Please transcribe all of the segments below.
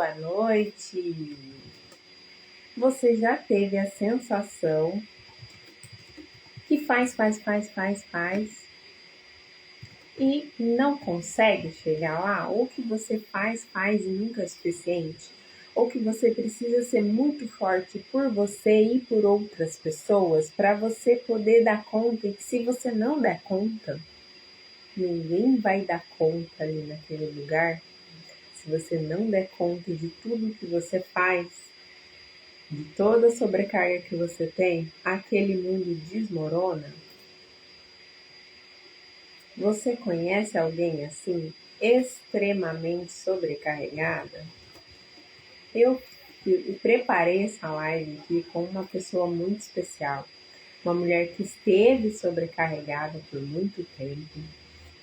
boa noite. Você já teve a sensação que faz e não consegue chegar lá? Ou que você faz e nunca é suficiente? Ou que você precisa ser muito forte por você e por outras pessoas para você poder dar conta, e que se você não der conta, ninguém vai dar conta ali naquele lugar? Se você não der conta de tudo que você faz, de toda a sobrecarga que você tem, aquele mundo desmorona? Você conhece alguém assim, extremamente sobrecarregada? Eu preparei essa live aqui com uma pessoa muito especial, uma mulher que esteve sobrecarregada por muito tempo,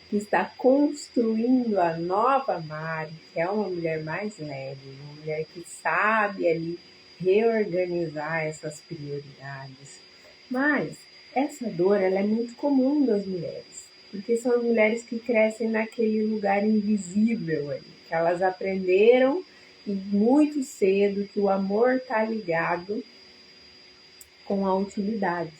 que está construindo a nova Mari, que é uma mulher mais leve, uma mulher que sabe ali reorganizar essas prioridades. Mas essa dor, ela é muito comum das mulheres, porque são as mulheres que crescem naquele lugar invisível ali, que elas aprenderam e muito cedo que o amor está ligado com a utilidade.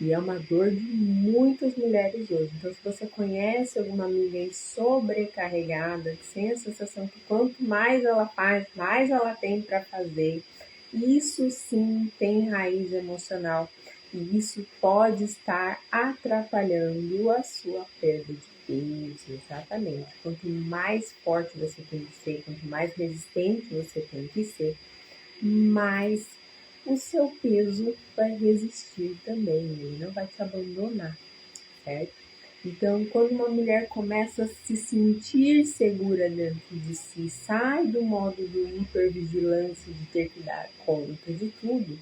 E é uma dor de muitas mulheres hoje. Então, se você conhece alguma amiga aí sobrecarregada, que tem a sensação que quanto mais ela faz, mais ela tem para fazer, isso sim tem raiz emocional. E isso pode estar atrapalhando a sua perda de peso, exatamente. Quanto mais forte você tem que ser, quanto mais resistente você tem que ser, mais o seu peso vai resistir também, ele não vai te abandonar, certo? Então, quando uma mulher começa a se sentir segura dentro de si, sai do modo do hipervigilância de ter que dar conta de tudo,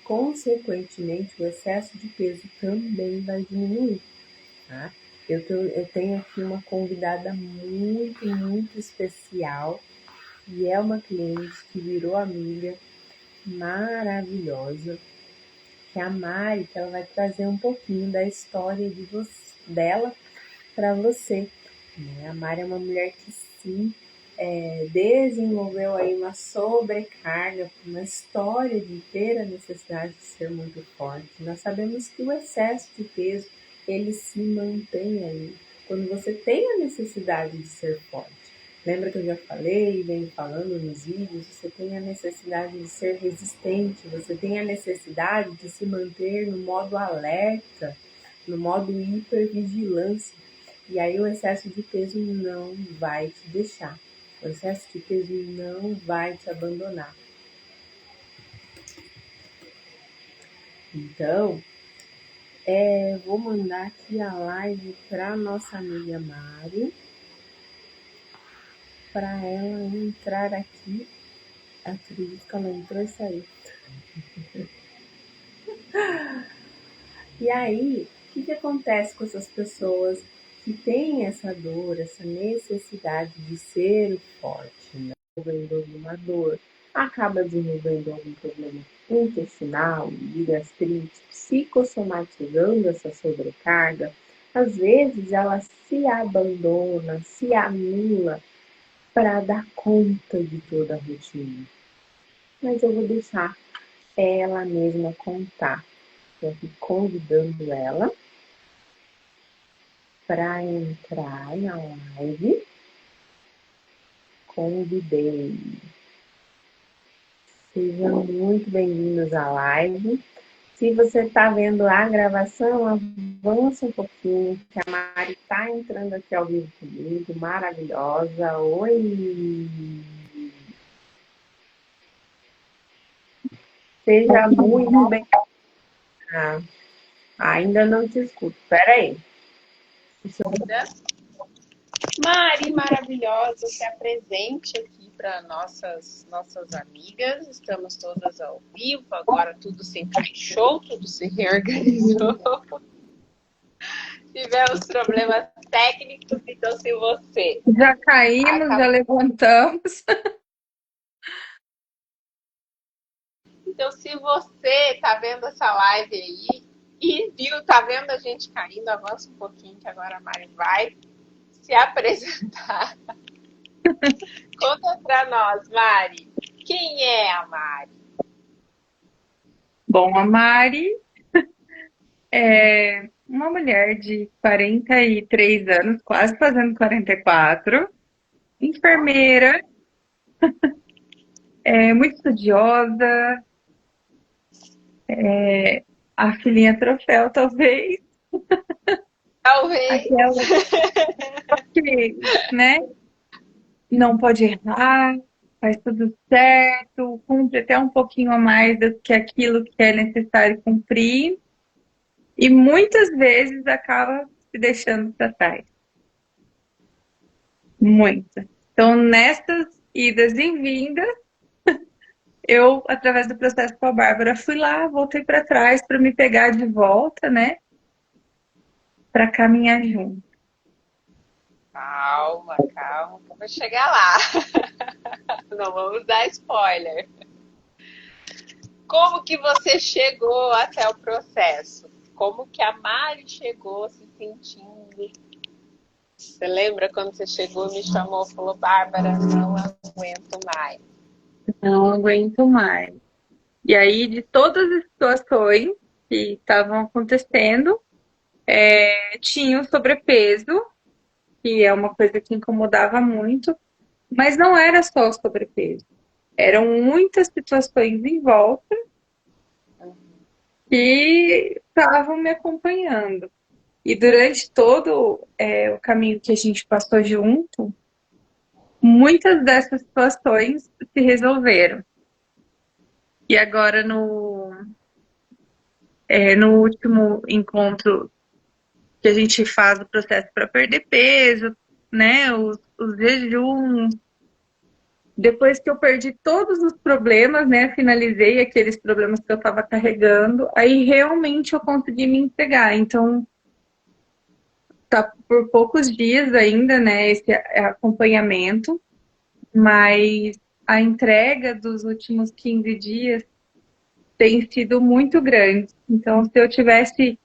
consequentemente o excesso de peso também vai diminuir, tá? Eu tenho aqui uma convidada muito especial, e é uma cliente que virou amiga, maravilhosa, que é a Mari, que ela vai trazer um pouquinho da história dela para você. A Mari é uma mulher que sim, desenvolveu aí uma sobrecarga, uma história de ter a necessidade de ser muito forte. Nós sabemos que o excesso de peso, ele se mantém aí quando você tem a necessidade de ser forte. Lembra que eu já falei, venho falando nos vídeos, você tem a necessidade de ser resistente, você tem a necessidade de se manter no modo alerta, no modo hipervigilância. E aí o excesso de peso não vai te deixar, o excesso de peso não vai te abandonar. Então, vou mandar aqui a live para nossa amiga Mari, para ela entrar aqui. Acredito que ela entrou e saiu. E aí, o que acontece com essas pessoas que têm essa dor, essa necessidade de ser forte, né? Desenvolvendo alguma dor, acaba desenvolvendo algum problema intestinal, de gastrite, psicossomatizando essa sobrecarga. Às vezes ela se abandona, se anula para dar conta de toda a rotina. Mas eu vou deixar ela mesma contar. Estou aqui convidando ela para entrar na live. Convidei. Sejam muito bem-vindos à live. Se você está vendo a gravação, avança um pouquinho, que a Mari está entrando aqui ao vivo comigo, maravilhosa. Oi! Seja muito bem. Ainda não te escuto. Espera aí. Mari, maravilhosa, se apresente aqui para nossas amigas. Estamos todas ao vivo, agora tudo se encaixou, tudo se reorganizou. Tivemos problemas técnicos, então se você... Já caímos, já levantamos. Então, se você está vendo essa live aí e tá vendo a gente caindo, avança um pouquinho, que agora a Mari vai se apresentar. Conta pra nós, Mari. Quem é a Mari? Bom, a Mari é uma mulher de 43 anos, quase fazendo 44, enfermeira, muito estudiosa, a filhinha troféu, talvez, Talvez. aquela que, né, não pode errar, faz tudo certo, cumpre até um pouquinho a mais do que aquilo que é necessário cumprir, e muitas vezes acaba se deixando para trás. Muitas. Então, nessas idas e vindas, eu, através do processo com a Bárbara, fui lá, voltei para trás para me pegar de volta, né? Para caminhar junto. Calma, calma, que eu vou chegar lá. Não vamos dar spoiler. Como que você chegou até o processo? Como que a Mari chegou se sentindo? Você lembra quando você chegou, me chamou, falou, Bárbara, não aguento mais. Não aguento mais. E aí, de todas as situações que estavam acontecendo, tinha o sobrepeso, que é uma coisa que incomodava muito, mas não era só o sobrepeso. Eram muitas situações em volta que estavam me acompanhando. E durante todo o caminho que a gente passou junto, muitas dessas situações se resolveram. E agora, no último encontro que a gente faz o processo para perder peso, né, os jejuns, depois que eu perdi todos os problemas, né, finalizei aqueles problemas que eu estava carregando, aí realmente eu consegui me entregar. Então, tá por poucos dias ainda, né, esse acompanhamento, mas a entrega dos últimos 15 dias tem sido muito grande. Então, se eu tivesse,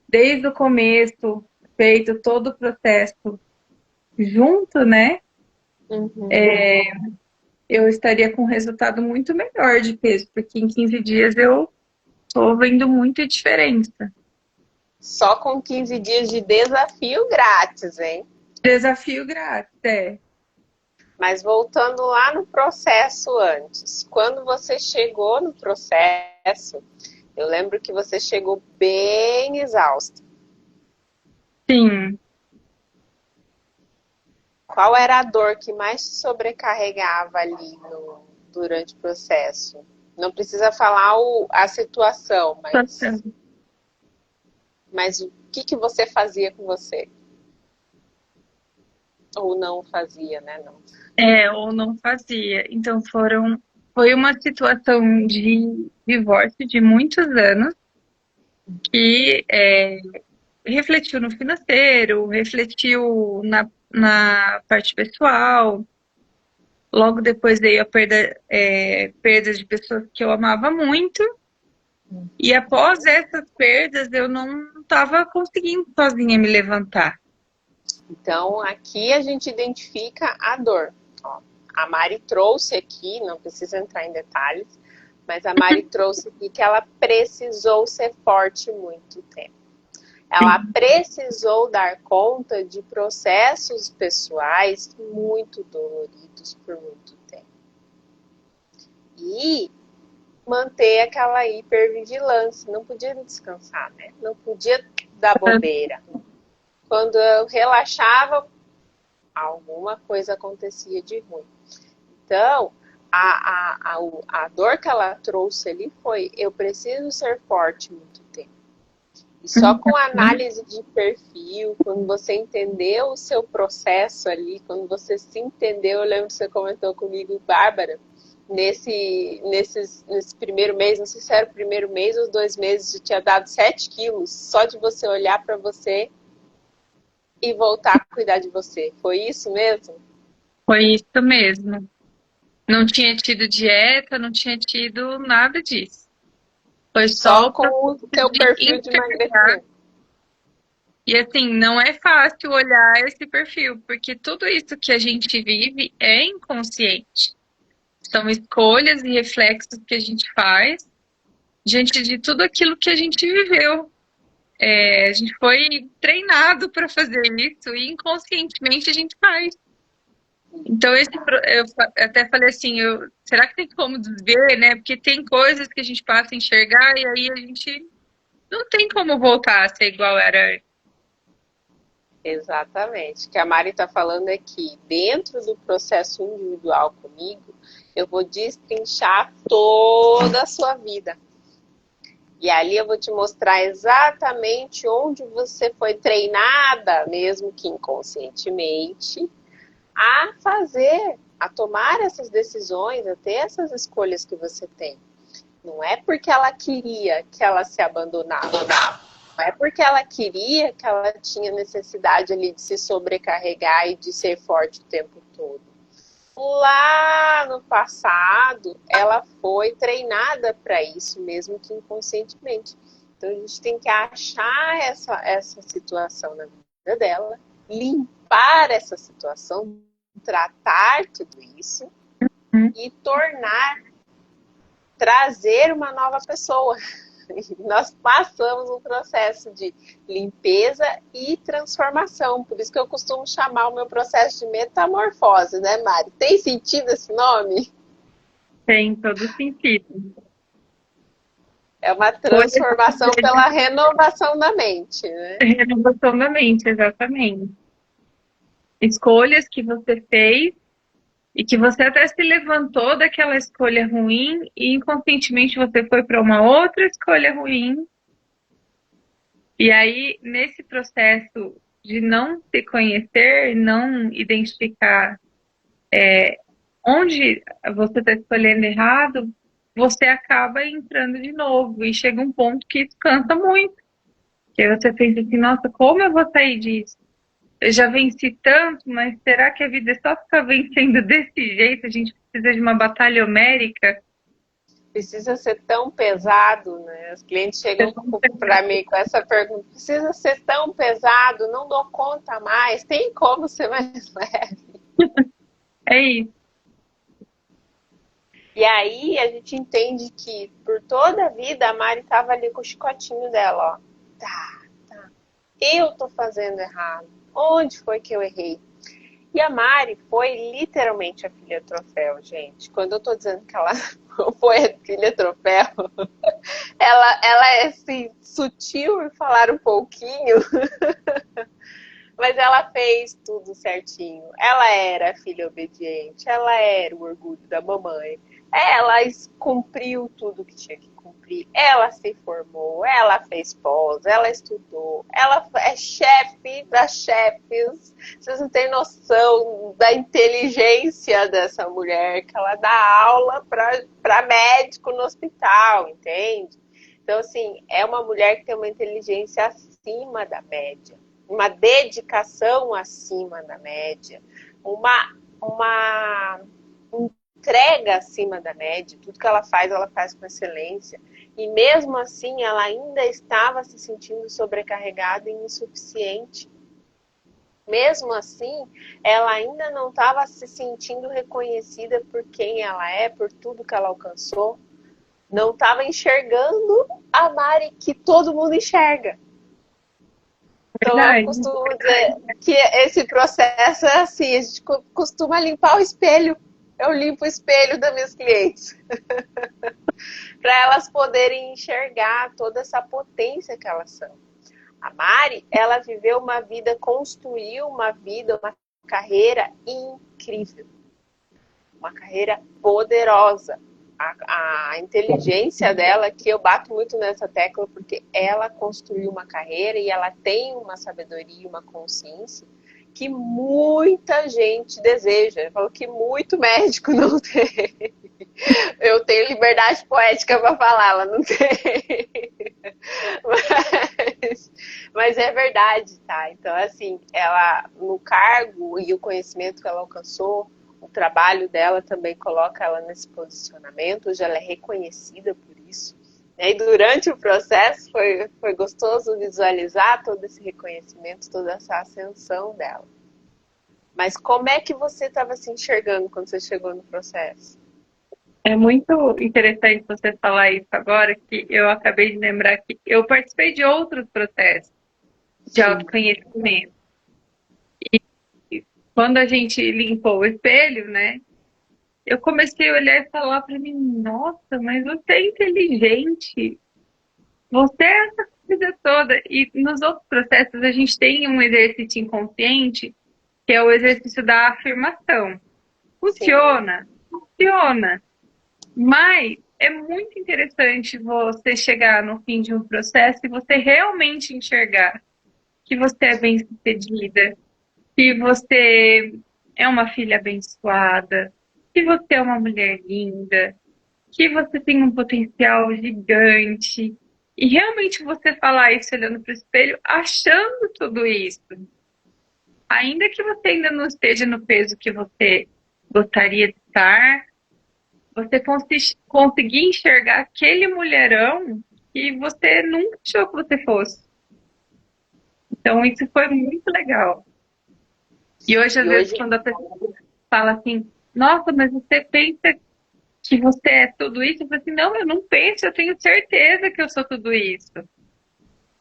desde o começo, feito todo o processo junto, né, Uhum. eu estaria com um resultado muito melhor de peso, porque em 15 dias eu tô vendo muita diferença. Só com 15 dias de desafio grátis, hein? Desafio grátis, é. Mas voltando lá no processo antes, quando você chegou no processo, eu lembro que você chegou bem exausta. Sim, Qual era a dor que mais te sobrecarregava ali durante o processo? Não precisa falar a situação, mas o que você fazia com você? Ou não fazia, né? Não. ou não fazia. Então foi uma situação de divórcio de muitos anos que refletiu no financeiro, refletiu na parte pessoal. Logo depois veio a perda de pessoas que eu amava muito. E após essas perdas, eu não estava conseguindo sozinha me levantar. Então, aqui a gente identifica a dor. Ó, a Mari trouxe aqui, não precisa entrar em detalhes, mas a Mari trouxe aqui que ela precisou ser forte muito tempo. Ela Sim. precisou dar conta de processos pessoais muito doloridos por muito tempo. E manter aquela hipervigilância, não podia descansar, né? Não podia dar bobeira. Quando eu relaxava, alguma coisa acontecia de ruim. Então, a dor que ela trouxe ali foi: eu preciso ser forte muito tempo. E só com a análise de perfil, quando você entendeu o seu processo ali, quando você se entendeu, eu lembro que você comentou comigo, Bárbara, nesse primeiro mês, não sei se era o primeiro mês ou os 2 meses, já tinha dado 7 quilos só de você olhar para você e voltar a cuidar de você. Foi isso mesmo? Foi isso mesmo. Não tinha tido dieta, não tinha tido nada disso. Foi só Só o com processo o teu de perfil de enxergar, emagrecimento. E assim, não é fácil olhar esse perfil, porque tudo isso que a gente vive é inconsciente. São escolhas e reflexos que a gente faz diante de tudo aquilo que a gente viveu. A gente foi treinado para fazer isso e inconscientemente a gente faz. Então, eu até falei assim, será que tem como desver, né? Porque tem coisas que a gente passa a enxergar e aí a gente não tem como voltar a ser igual era. Exatamente. O que a Mari está falando é que dentro do processo individual comigo, eu vou destrinchar toda a sua vida. E ali eu vou te mostrar exatamente onde você foi treinada, mesmo que inconscientemente, a fazer, a tomar essas decisões, a ter essas escolhas que você tem. Não é porque ela queria que ela se abandonasse. Não é porque ela queria que ela tinha necessidade ali de se sobrecarregar e de ser forte o tempo todo. Lá no passado, ela foi treinada para isso, mesmo que inconscientemente. Então a gente tem que achar essa situação na vida dela, limpar essa situação, tratar tudo isso e trazer uma nova pessoa. Nós passamos um processo de limpeza e transformação. Por isso que eu costumo chamar o meu processo de metamorfose, né, Mari? Tem sentido esse nome? Tem todo sentido. É uma transformação pela renovação da mente, né? Renovação da mente, exatamente. Escolhas que você fez e que você até se levantou daquela escolha ruim e inconscientemente você foi para uma outra escolha ruim. E aí, nesse processo de não se conhecer, não identificar onde você está escolhendo errado, você acaba entrando de novo. E chega um ponto que isso cansa muito. Que aí você pensa assim, nossa, como eu vou sair disso? Eu já venci tanto, mas será que a vida é só ficar vencendo desse jeito? A gente precisa de uma batalha homérica? Precisa ser tão pesado, né? Os clientes chegam para mim com essa pergunta: precisa ser tão pesado? Não dou conta mais? Tem como ser mais leve? É isso. E aí a gente entende que por toda a vida a Mari estava ali com o chicotinho dela, ó. Tá. Eu tô fazendo errado. Onde foi que eu errei? E a Mari foi literalmente a filha troféu, gente. Quando eu tô dizendo que ela foi a filha troféu, ela é assim, sutil em falar um pouquinho, mas ela fez tudo certinho. Ela era filha obediente, ela era o orgulho da mamãe. Ela cumpriu tudo que tinha que cumprir. Ela se formou, ela fez pós, ela estudou. Ela é chefe das chefes. Vocês não têm noção da inteligência dessa mulher, que ela dá aula para médico no hospital, entende? Então, assim, é uma mulher que tem uma inteligência acima da média, uma dedicação acima da média, uma entrega acima da média. Tudo que ela faz com excelência. E mesmo assim, ela ainda estava se sentindo sobrecarregada e insuficiente. Mesmo assim, ela ainda não estava se sentindo reconhecida por quem ela é, por tudo que ela alcançou. Não estava enxergando a Mari que todo mundo enxerga. Então, eu costumo dizer que esse processo é assim, a gente costuma limpar o espelho. Eu limpo o espelho das minhas clientes. Para elas poderem enxergar toda essa potência que elas são. A Mari, ela viveu uma vida, construiu uma vida, uma carreira incrível. Uma carreira poderosa. A inteligência dela, que eu bato muito nessa tecla, porque ela construiu uma carreira e ela tem uma sabedoria, uma consciência que muita gente deseja. Eu falo que muito médico não tem. Eu tenho liberdade poética para falar, ela não tem. Mas é verdade, tá? Então, assim, ela, no cargo e o conhecimento que ela alcançou, o trabalho dela também coloca ela nesse posicionamento. Hoje ela é reconhecida por isso. E aí, durante o processo, foi gostoso visualizar todo esse reconhecimento, toda essa ascensão dela. Mas como é que você estava se enxergando quando você chegou no processo? É muito interessante você falar isso agora, que eu acabei de lembrar que eu participei de outros processos de Sim. autoconhecimento. E quando a gente limpou o espelho, né, eu comecei a olhar e falar para mim, nossa, mas você é inteligente, você é essa coisa toda. E nos outros processos a gente tem um exercício inconsciente, que é o exercício da afirmação. Sim. Funciona? Funciona. Mas é muito interessante você chegar no fim de um processo e você realmente enxergar que você é bem-sucedida, que você é uma filha abençoada, que você é uma mulher linda, que você tem um potencial gigante. E realmente você falar isso olhando para o espelho, achando tudo isso. Ainda que você ainda não esteja no peso que você gostaria de estar, você conseguir enxergar aquele mulherão que você nunca achou que você fosse. Então, isso foi muito legal. E hoje, às E vezes, hoje, quando a pessoa fala assim, nossa, mas você pensa que você é tudo isso? Eu falo assim, não, eu não penso, eu tenho certeza que eu sou tudo isso.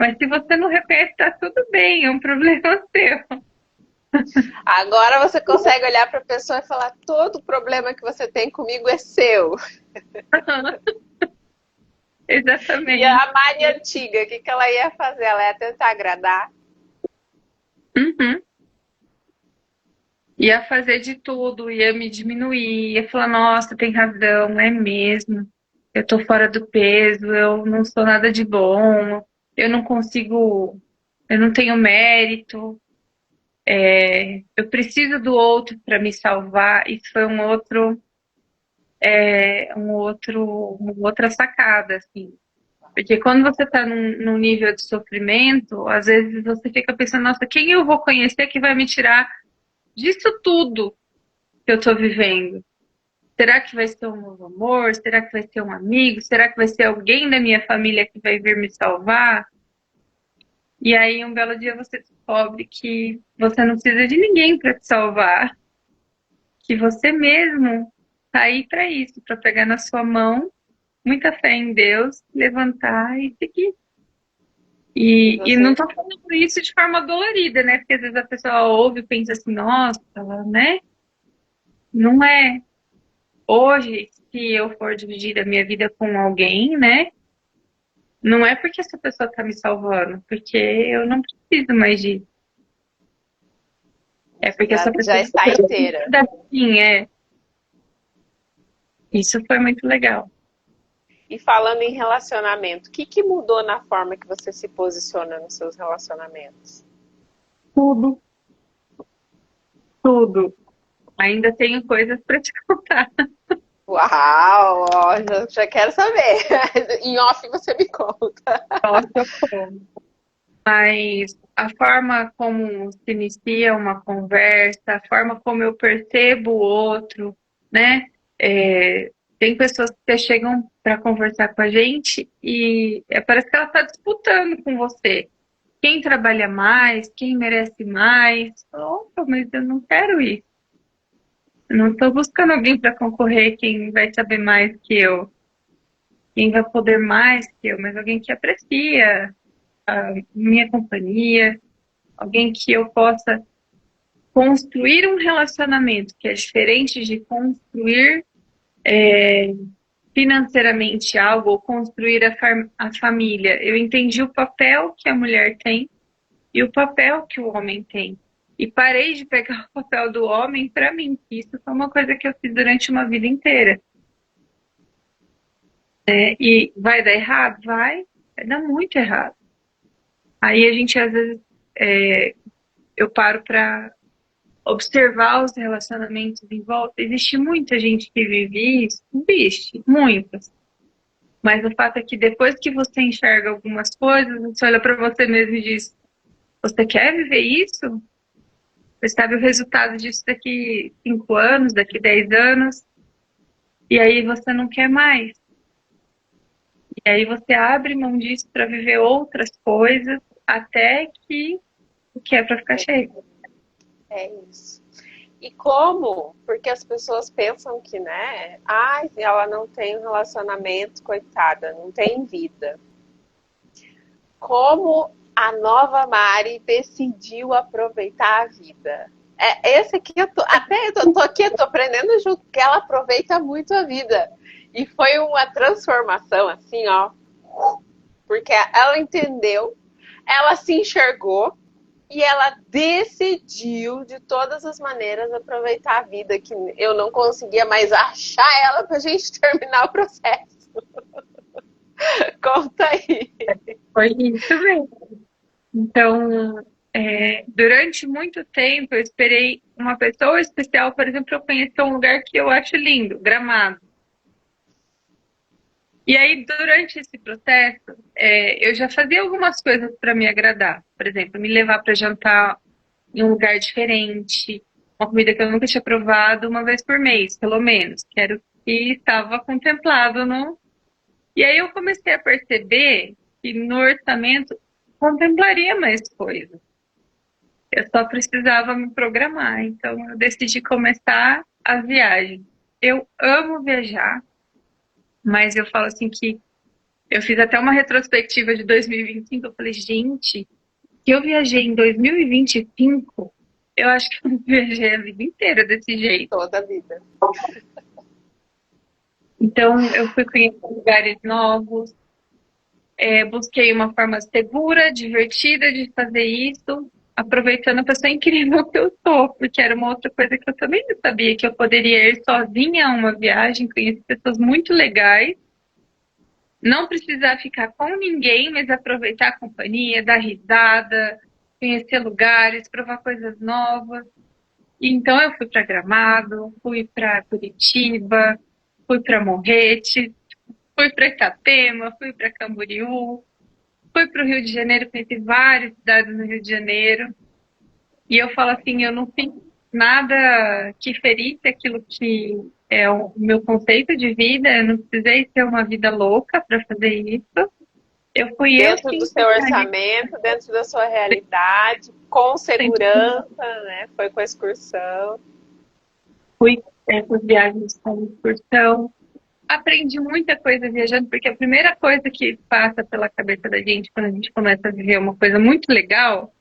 Mas se você não reconhece, tá tudo bem, é um problema seu. agora você consegue olhar para a pessoa e falar: todo problema que você tem comigo é seu. E Exatamente. a Mari antiga, o que, que ela ia fazer? Ela ia tentar agradar? Uhum. Ia fazer de tudo, ia me diminuir, ia falar, nossa, tem razão, é mesmo. Eu tô fora do peso, eu não sou nada de bom, eu não consigo, eu não tenho mérito, eu preciso do outro para me salvar. Isso foi uma outra sacada, assim. Porque quando você está num nível de sofrimento, às vezes você fica pensando, nossa, quem eu vou conhecer que vai me tirar disso tudo que eu estou vivendo? Será que vai ser um novo amor? Será que vai ser um amigo? Será que vai ser alguém da minha família que vai vir me salvar? E aí, um belo dia, você descobre que você não precisa de ninguém para te salvar, que você mesmo tá aí para isso, para pegar na sua mão, muita fé em Deus, levantar e seguir. E E não você, tô falando isso de forma dolorida, né? Porque às vezes a pessoa ouve e pensa assim, nossa, né? Não é. Hoje, se eu for dividir a minha vida com alguém, né? Não é porque essa pessoa tá me salvando, porque eu não preciso mais disso. É porque essa já pessoa está inteira. precisa sim, é. Isso foi muito legal. E falando em relacionamento, o que, que mudou na forma que você se posiciona nos seus relacionamentos? Tudo, tudo. Ainda tenho coisas para te contar. Uau, ó, já quero saber. Em off você me conta. Nossa, como. Mas a forma como se inicia uma conversa, a forma como eu percebo o outro, né? Tem pessoas que chegam para conversar com a gente e parece que ela está disputando com você. Quem trabalha mais, quem merece mais. Opa, mas eu não quero isso. Eu não estou buscando alguém para concorrer, quem vai saber mais que eu, quem vai poder mais que eu, mas alguém que aprecia a minha companhia, alguém que eu possa construir um relacionamento, que é diferente de construir financeiramente algo ou construir a família. Eu entendi o papel que a mulher tem e o papel que o homem tem. E parei de pegar o papel do homem para mim. Isso foi uma coisa que eu fiz durante uma vida inteira. E vai dar errado? Vai dar muito errado. Aí a gente, às vezes, eu paro para observar os relacionamentos em volta. Existe muita gente que vive isso, existe, muitas. Mas o fato é que depois que você enxerga algumas coisas, você olha para você mesmo e diz: você quer viver isso? Você sabe o resultado disso daqui 5 anos, daqui 10 anos, e aí você não quer mais. E aí você abre mão disso para viver outras coisas até que o que é para ficar cheio. É isso. E como? Porque as pessoas pensam que, né? Ai, ela não tem um relacionamento, coitada, não tem vida. Como a nova Mari decidiu aproveitar a vida? Esse aqui, eu tô aqui, eu tô aprendendo junto, que ela aproveita muito a vida. E foi uma transformação, assim, ó. Porque ela entendeu, ela se enxergou e ela decidiu de todas as maneiras aproveitar a vida, que eu não conseguia mais achar ela pra gente terminar o processo. Conta aí. Foi isso mesmo. Então, durante muito tempo, eu esperei uma pessoa especial, por exemplo, eu conhecer um lugar que eu acho lindo, Gramado. E aí, durante esse processo, eu já fazia algumas coisas para me agradar. Por exemplo, me levar para jantar em um lugar diferente, uma comida que eu nunca tinha provado uma vez por mês, pelo menos, que era o que estava contemplado no. E aí eu comecei a perceber que no orçamento contemplaria mais coisas. Eu só precisava me programar. Então eu decidi começar a viagem. Eu amo viajar, mas eu falo assim que eu fiz até uma retrospectiva de 2025. Eu falei, gente, que eu viajei em 2025, eu acho que eu não viajei a vida inteira desse jeito. Toda a vida. Então, eu fui conhecer lugares novos, busquei uma forma segura, divertida de fazer isso, aproveitando a pessoa incrível que eu sou, porque era uma outra coisa que eu também não sabia, que eu poderia ir sozinha a uma viagem, conhecer pessoas muito legais, não precisar ficar com ninguém, mas aproveitar a companhia, dar risada, conhecer lugares, provar coisas novas. Então eu fui para Gramado, fui para Curitiba, fui para Morretes, fui para Itapema, fui para Camboriú, fui para o Rio de Janeiro, conheci várias cidades no Rio de Janeiro. E eu falo assim, eu não fiz nada que ferisse aquilo que é o meu conceito de vida, eu não precisei ter uma vida louca para fazer isso. Eu fui eu Dentro sim. do seu orçamento, dentro da sua realidade, com segurança, né? Foi com a excursão. Fui com viagens com excursão. Aprendi muita coisa viajando, porque a primeira coisa que passa pela cabeça da gente quando a gente começa a viver uma coisa muito legal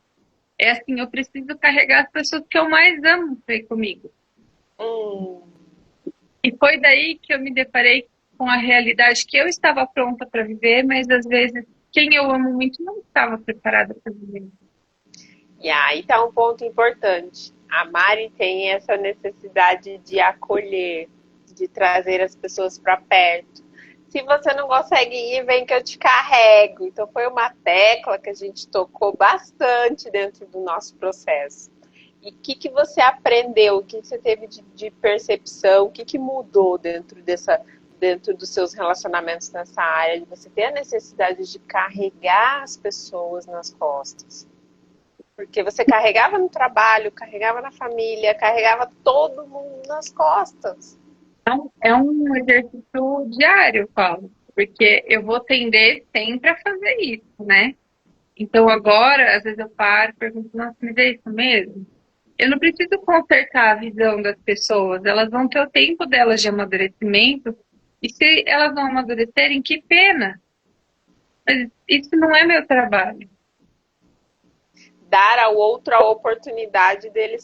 é assim, eu preciso carregar as pessoas que eu mais amo para ir comigo. E foi daí que eu me deparei com a realidade que eu estava pronta para viver, mas às vezes quem eu amo muito não estava preparada para viver. E aí tá um ponto importante. A Mari tem essa necessidade de acolher, de trazer as pessoas para perto. Se você não consegue ir, vem que eu te carrego. Então foi uma tecla que a gente tocou bastante dentro do nosso processo. E o que você aprendeu? O que você teve de percepção? O que mudou dentro dos seus relacionamentos nessa área? De você ter a necessidade de carregar as pessoas nas costas. Porque você carregava no trabalho, carregava na família, carregava todo mundo nas costas. Então, é um exercício diário, Paulo, porque eu vou tender sempre a fazer isso, né? Então agora, às vezes eu paro e pergunto, nossa, mas é isso mesmo? Eu não preciso consertar a visão das pessoas, elas vão ter o tempo delas de amadurecimento, e se elas não amadurecerem, que pena. Mas isso não é meu trabalho. Dar ao outro a oportunidade dele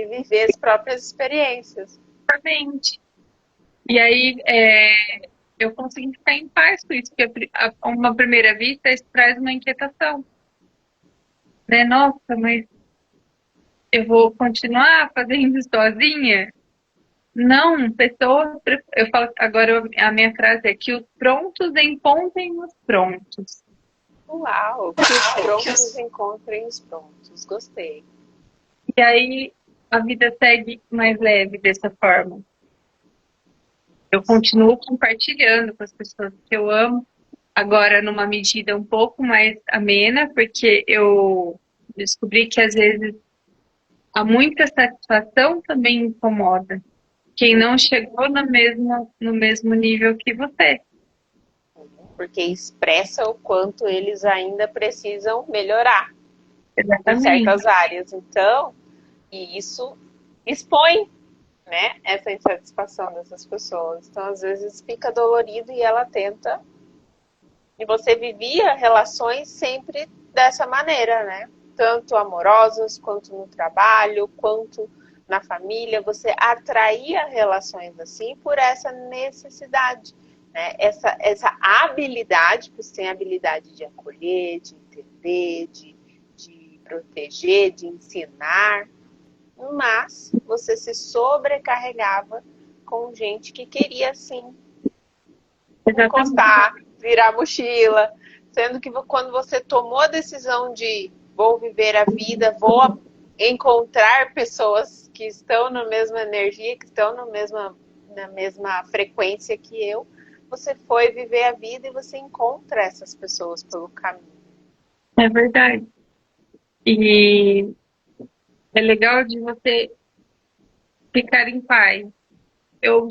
viver as próprias experiências. Exatamente. E aí eu consegui ficar em paz com isso, porque a uma primeira vista isso traz uma inquietação. Né? Nossa, mas eu vou continuar fazendo sozinha? Não, pessoas. Eu falo agora, a minha frase é que os prontos encontrem os prontos. Uau, que os prontos encontrem os prontos. Gostei. E aí a vida segue mais leve dessa forma. Eu continuo compartilhando com as pessoas que eu amo, agora numa medida um pouco mais amena, porque eu descobri que às vezes há muita satisfação também incomoda quem não chegou no mesmo nível que você. porque expressa o quanto eles ainda precisam melhorar em Exatamente. certas áreas. Então, e isso expõe, né, essa insatisfação dessas pessoas. Então, às vezes fica dolorido e ela tenta. E você vivia relações sempre dessa maneira, né? Tanto amorosas, quanto no trabalho, quanto na família. Você atraía relações assim por essa necessidade, né? Essa habilidade, você tem a habilidade de acolher, de entender, de proteger, de ensinar, mas você se sobrecarregava com gente que queria, sim, encostar, virar a mochila, sendo que quando você tomou a decisão de vou viver a vida, vou encontrar pessoas que estão na mesma energia, que estão na mesma frequência que eu, você foi viver a vida e você encontra essas pessoas pelo caminho. É verdade. E é legal de você ficar em paz. Eu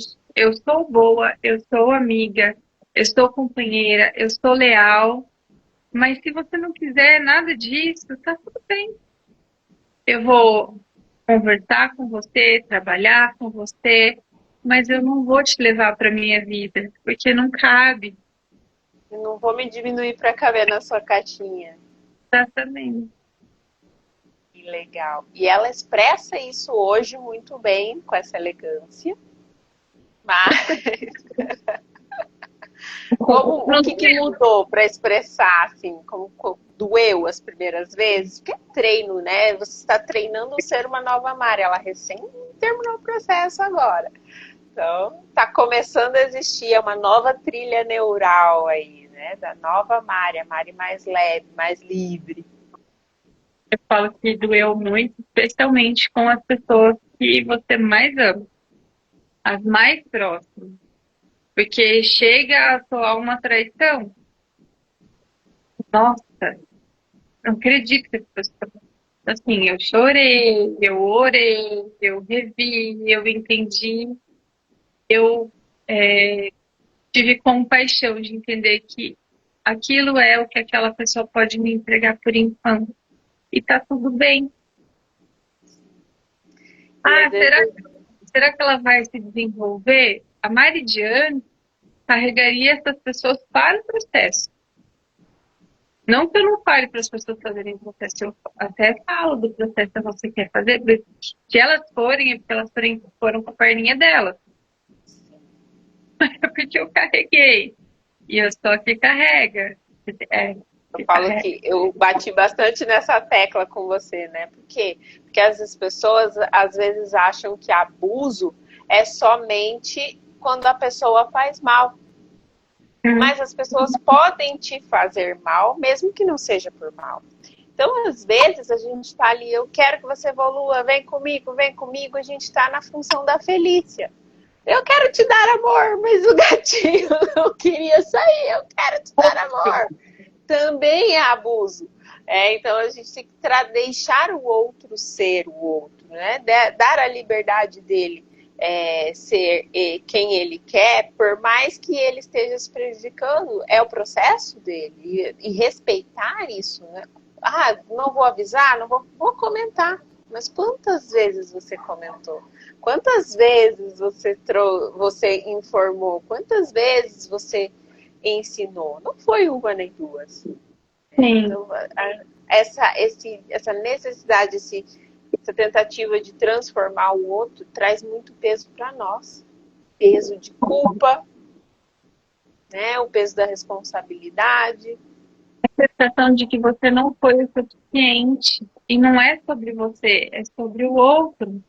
sou boa, eu sou amiga, eu sou companheira, eu sou leal, mas se você não quiser nada disso, tá tudo bem. Eu vou conversar com você, trabalhar com você, mas eu não vou te levar para minha vida, porque não cabe. Eu não vou me diminuir para caber na sua caixinha. Exatamente. Que legal. E ela expressa isso hoje muito bem, com essa elegância. Mas o que mudou para expressar, assim, como doeu as primeiras vezes? Porque é treino, né? Você está treinando ser uma nova Mari. Ela recém terminou o processo agora. Então, está começando a existir uma nova trilha neural aí, né? Da nova Mari, a Mari mais leve, mais livre. Eu falo que doeu muito, especialmente com as pessoas que você mais ama, as mais próximas. Porque chega a soar uma traição. Nossa, não acredito que as pessoas. Assim, eu chorei, eu orei, eu revi, eu entendi, eu tive compaixão de entender que aquilo é o que aquela pessoa pode me entregar por enquanto. E tá tudo bem. Ah, será que ela vai se desenvolver? A Maridiane carregaria essas pessoas para o processo. Não que eu não fale para as pessoas fazerem o processo, eu até falo do processo que você quer fazer, se elas forem, é porque elas foram com a perninha delas. Mas é porque eu carreguei. E eu sou a que carrega. Eu falo que eu bati bastante nessa tecla com você, né? Por quê? Porque as pessoas às vezes acham que abuso é somente quando a pessoa faz mal. Mas as pessoas podem te fazer mal, mesmo que não seja por mal. Então, às vezes, a gente está ali, eu quero que você evolua, vem comigo, a gente está na função da Felícia. Eu quero te dar amor, mas o gatinho não queria sair, eu quero te dar amor. Também é abuso. Então, a gente tem que deixar o outro ser o outro, né? Dar a liberdade dele ser quem ele quer, por mais que ele esteja se prejudicando, é o processo dele. E respeitar isso, né? Ah, não vou avisar, não vou comentar. Mas quantas vezes você comentou? Quantas vezes você informou? Quantas vezes você ensinou? Não foi uma nem duas. Sim. Então, essa necessidade, essa tentativa de transformar o outro traz muito peso para nós. Peso de culpa, né? O peso da responsabilidade. A sensação de que você não foi o suficiente. E não é sobre você, é sobre o outro.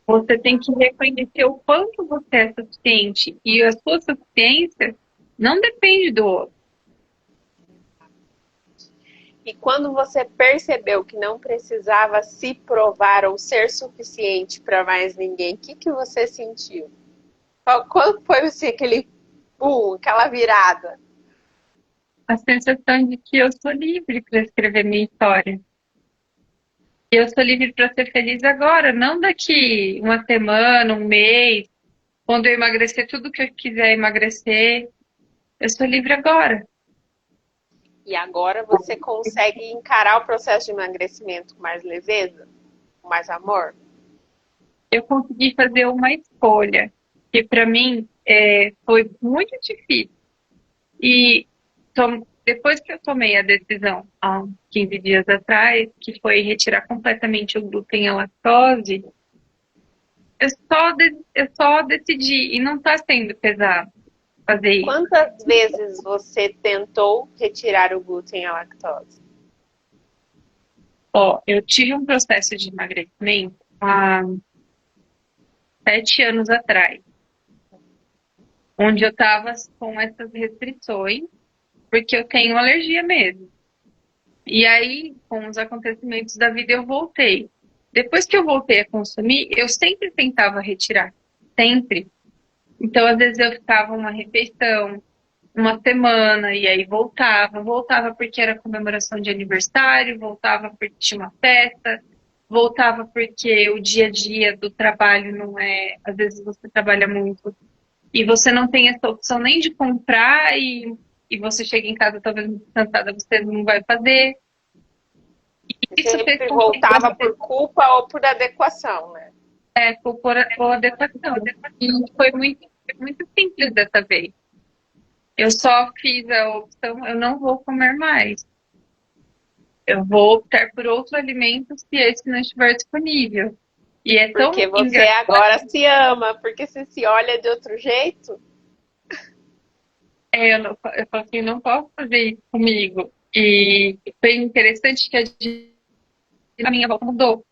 Você tem que reconhecer o quanto você é suficiente. E a sua suficiência não depende do outro. E quando você percebeu que não precisava se provar ou ser suficiente para mais ninguém, o que você sentiu? Quando foi assim, aquele aquela virada? A sensação de que eu sou livre para escrever minha história. E eu sou livre para ser feliz agora, não daqui uma semana, um mês, quando eu emagrecer tudo que eu quiser emagrecer. eu sou livre agora. E agora você consegue encarar o processo de emagrecimento com mais leveza, com mais amor? Eu consegui fazer uma escolha que para mim foi muito difícil. E depois que eu tomei a decisão, há uns 15 dias atrás, que foi retirar completamente o glúten e a lactose, eu só decidi, e não está sendo pesado fazer isso. Quantas vezes você tentou retirar o glúten e a lactose? Ó, eu tive um processo de emagrecimento há 7 anos atrás, onde eu estava com essas restrições, porque eu tenho alergia mesmo. E aí, com os acontecimentos da vida, eu voltei. Depois que eu voltei a consumir, eu sempre tentava retirar. Sempre. Então, às vezes, eu ficava uma refeição, uma semana, e aí voltava. Voltava porque era comemoração de aniversário, voltava porque tinha uma festa, voltava porque o dia a dia do trabalho não é. Às vezes, você trabalha muito e você não tem essa opção nem de comprar, e você chega em casa talvez muito cansada, você não vai fazer. Isso fez Sempre com que voltava por culpa ou por adequação, né? por adequação. E foi muito simples dessa vez. Eu só fiz a opção, eu não vou comer mais. Eu vou optar por outro alimento se esse não estiver disponível. E é tão Porque você engraçado. agora se ama, porque você se olha de outro jeito. Eu falo assim, não posso fazer isso comigo. E foi interessante que a minha volta mudou.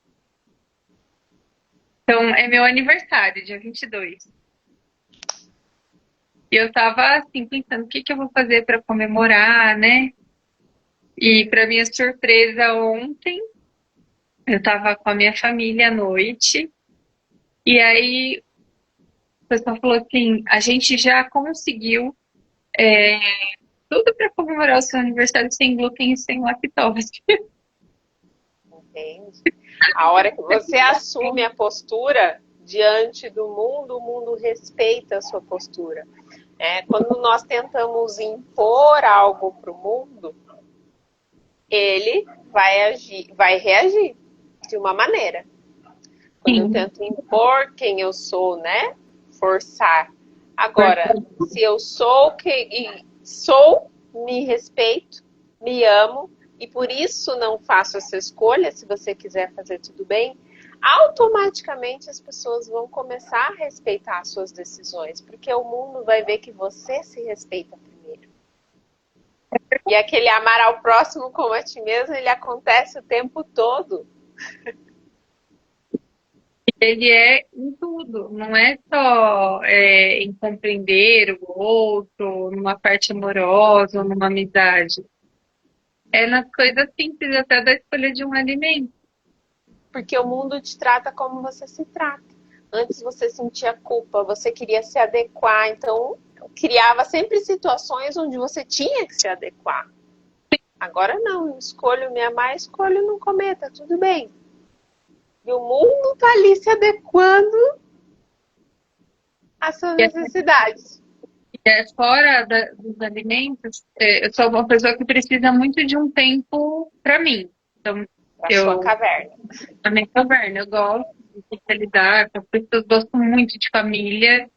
Então, é meu aniversário, dia 22. E eu tava assim, pensando o que que eu vou fazer para comemorar, né? E para minha surpresa, ontem eu tava com a minha família à noite, e aí o pessoal falou assim: a gente já conseguiu é, tudo para comemorar o seu aniversário sem glúten e sem lactose. Entende? A hora que você assume a postura diante do mundo, o mundo respeita a sua postura. Quando nós tentamos impor algo para o mundo, ele vai reagir de uma maneira. Quando eu tento impor quem eu sou, né? Forçar. Agora, se eu sou quem sou, me respeito, me amo, e por isso não faço essa escolha, se você quiser fazer tudo bem, automaticamente as pessoas vão começar a respeitar as suas decisões, porque o mundo vai ver que você se respeita primeiro. E aquele amar ao próximo como a ti mesmo, ele acontece o tempo todo. Ele é em tudo, não é só em compreender o outro, numa parte amorosa ou numa amizade. É nas coisas simples, até da escolha de um alimento. Porque o mundo te trata como você se trata. Antes você sentia culpa, você queria se adequar, então criava sempre situações onde você tinha que se adequar. Agora não, eu escolho me amar, escolho não comer, tá tudo bem. E o mundo tá ali se adequando às suas necessidades. Fora dos alimentos, eu sou uma pessoa que precisa muito de um tempo para mim. Então, Pra sua caverna. a minha caverna, eu gosto de socializar com as pessoas, gosto muito de família,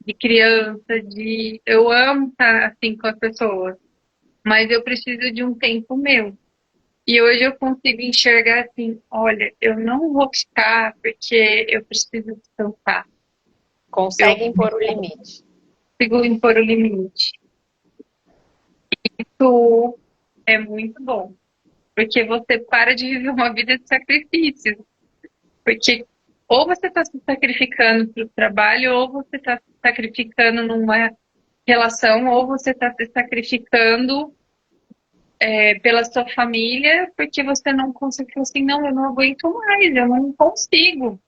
de criança, eu amo estar assim com as pessoas, mas eu preciso de um tempo meu. E hoje eu consigo enxergar assim, olha, eu não vou ficar porque eu preciso descansar. Consegue impor o limite. Consigo impor o limite. Isso é muito bom, porque você para de viver uma vida de sacrifícios. Porque ou você está se sacrificando para o trabalho, ou você está se sacrificando numa relação, ou você está se sacrificando pela sua família, porque você não consegue falar assim, não, eu não aguento mais, eu não consigo.